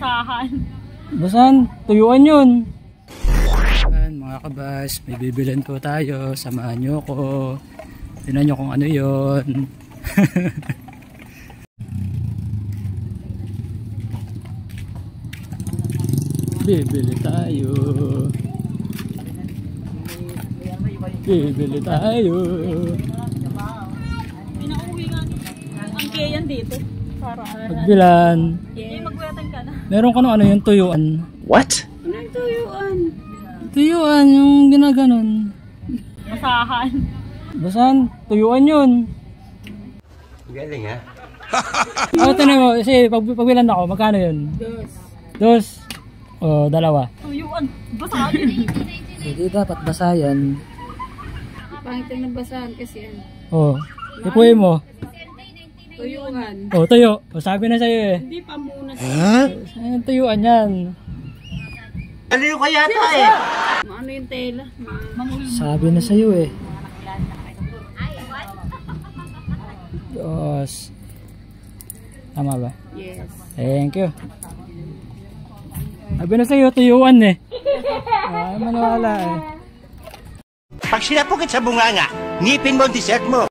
Basahan. Basahan? Tuyuan yun. Ayan mga kabas, may bibilin po tayo. Samahan nyo ko. Tignan nyo kung ano yun. Bibili tayo. Bibili tayo. Pinauwi nga ang keyan dito. Para Pagbilan. magwetang ka na. Meron ka nung ano yung tuyuan. What? Ano yung tuyuan? Tuyuan, yung ginaganon. Basahan. Basahan? Tuyuan yun. Galing ha? Tanong mo, kasi pagbilan ako, magkano yun? Dos. O, dalawa. Tuyuan. Basahan. Hindi dapat basayan. Pangit yung nagbasahan kasi yan. O, ipuin mo. Tuyuan. O, tuyo. O, sabi na sa'yo eh. Hindi pa muna. Ayun, tuyuan yan. Aliw ka yata eh! Ano yung tela? Sabi na sa'yo eh. Diyos. Tama ba? Yes. Thank you. Sabi na sa'yo, tuyuan eh. Maniwala eh. Pag sinapukit sa bunganga, ngipin mo ang dessert mo.